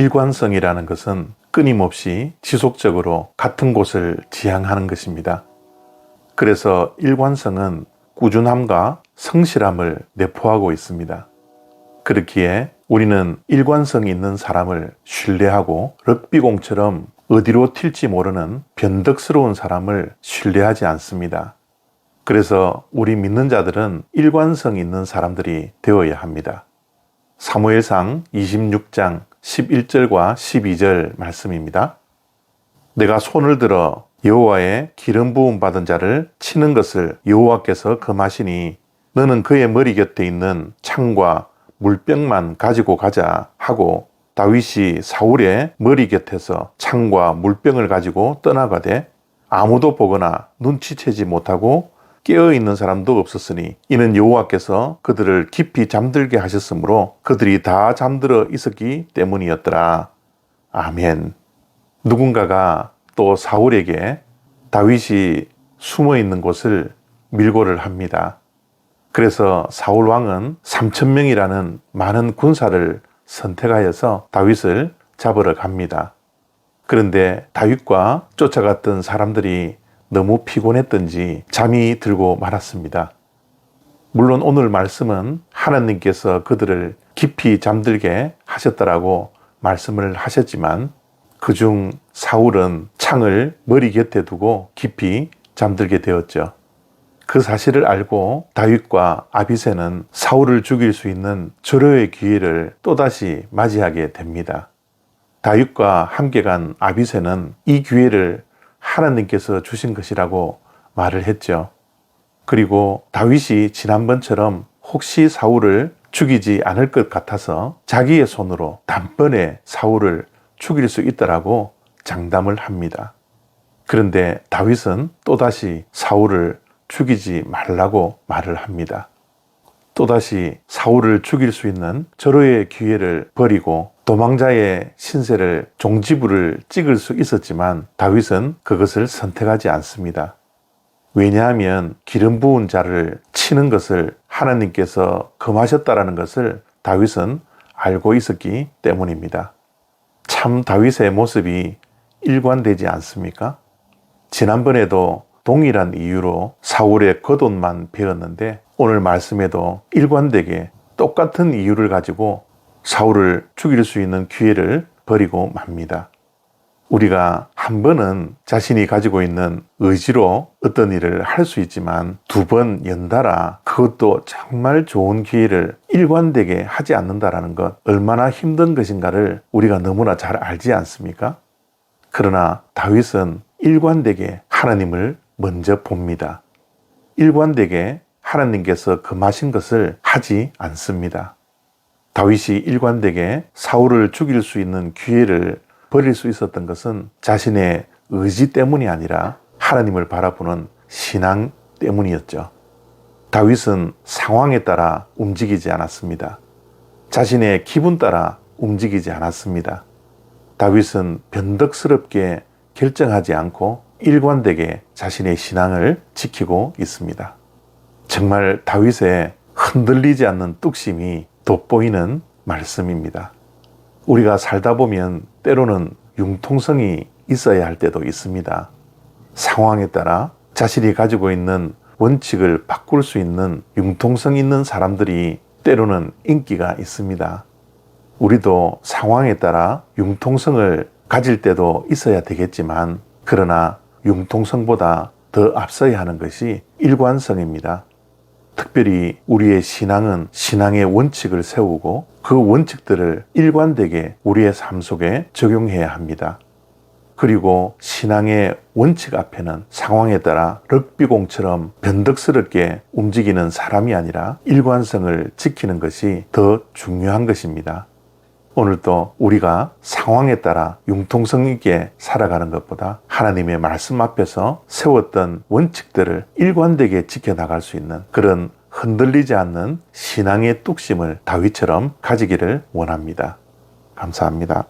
일관성이라는 것은 끊임없이 지속적으로 같은 곳을 지향하는 것입니다. 그래서 일관성은 꾸준함과 성실함을 내포하고 있습니다. 그렇기에 우리는 일관성이 있는 사람을 신뢰하고 럭비공처럼 어디로 튈지 모르는 변덕스러운 사람을 신뢰하지 않습니다. 그래서 우리 믿는 자들은 일관성 있는 사람들이 되어야 합니다. 사무엘상 26장 11절과 12절 말씀입니다. 내가 손을 들어 여호와의 기름 부음 받은 자를 치는 것을 여호와께서 금하시니 너는 그의 머리 곁에 있는 창과 물병만 가지고 가자 하고 다윗이 사울의 머리 곁에서 창과 물병을 가지고 떠나가되 아무도 보거나 눈치채지 못하고 깨어있는 사람도 없었으니 이는 여호와께서 그들을 깊이 잠들게 하셨으므로 그들이 다 잠들어 있었기 때문이었더라. 아멘. 누군가가 또 사울에게 다윗이 숨어있는 곳을 밀고를 합니다. 그래서 사울 왕은 3,000명이라는 많은 군사를 선택하여서 다윗을 잡으러 갑니다. 그런데 다윗과 쫓아갔던 사람들이 너무 피곤했던지 잠이 들고 말았습니다. 물론 오늘 말씀은 하나님께서 그들을 깊이 잠들게 하셨다라고 말씀을 하셨지만 그중 사울은 창을 머리 곁에 두고 깊이 잠들게 되었죠. 그 사실을 알고 다윗과 아비새는 사울을 죽일 수 있는 절호의 기회를 또다시 맞이하게 됩니다. 다윗과 함께 간 아비새는 이 기회를 하나님께서 주신 것이라고 말을 했죠. 그리고 다윗이 지난번처럼 혹시 사울을 죽이지 않을 것 같아서 자기의 손으로 단번에 사울을 죽일 수 있다라고 장담을 합니다. 그런데 다윗은 또다시 사울을 죽이지 말라고 말을 합니다. 또다시 사울을 죽일 수 있는 절호의 기회를 버리고 도망자의 신세를 종지부를 찍을 수 있었지만 다윗은 그것을 선택하지 않습니다. 왜냐하면 기름 부은 자를 치는 것을 하나님께서 금하셨다라는 것을 다윗은 알고 있었기 때문입니다. 참 다윗의 모습이 일관되지 않습니까? 지난번에도 동일한 이유로 사울의 겉옷만 베었는데 오늘 말씀에도 일관되게 똑같은 이유를 가지고 사울을 죽일 수 있는 기회를 버리고 맙니다. 우리가 한 번은 자신이 가지고 있는 의지로 어떤 일을 할 수 있지만 두 번 연달아 그것도 정말 좋은 기회를 일관되게 하지 않는다라는 것 얼마나 힘든 것인가를 우리가 너무나 잘 알지 않습니까? 그러나 다윗은 일관되게 하나님을 먼저 봅니다. 일관되게 하나님께서 금하신 것을 하지 않습니다. 다윗이 일관되게 사울을 죽일 수 있는 기회를 버릴 수 있었던 것은 자신의 의지 때문이 아니라 하나님을 바라보는 신앙 때문이었죠. 다윗은 상황에 따라 움직이지 않았습니다. 자신의 기분 따라 움직이지 않았습니다. 다윗은 변덕스럽게 결정하지 않고 일관되게 자신의 신앙을 지키고 있습니다. 정말 다윗의 흔들리지 않는 뚝심이 돋보이는 말씀입니다. 우리가 살다 보면 때로는 융통성이 있어야 할 때도 있습니다. 상황에 따라 자신이 가지고 있는 원칙을 바꿀 수 있는 융통성 있는 사람들이 때로는 인기가 있습니다. 우리도 상황에 따라 융통성을 가질 때도 있어야 되겠지만 그러나 융통성보다 더 앞서야 하는 것이 일관성입니다. 특별히 우리의 신앙은 신앙의 원칙을 세우고 그 원칙들을 일관되게 우리의 삶 속에 적용해야 합니다. 그리고 신앙의 원칙 앞에는 상황에 따라 럭비공처럼 변덕스럽게 움직이는 사람이 아니라 일관성을 지키는 것이 더 중요한 것입니다. 오늘도 우리가 상황에 따라 융통성 있게 살아가는 것보다 하나님의 말씀 앞에서 세웠던 원칙들을 일관되게 지켜나갈 수 있는 그런 흔들리지 않는 신앙의 뚝심을 다윗처럼 가지기를 원합니다. 감사합니다.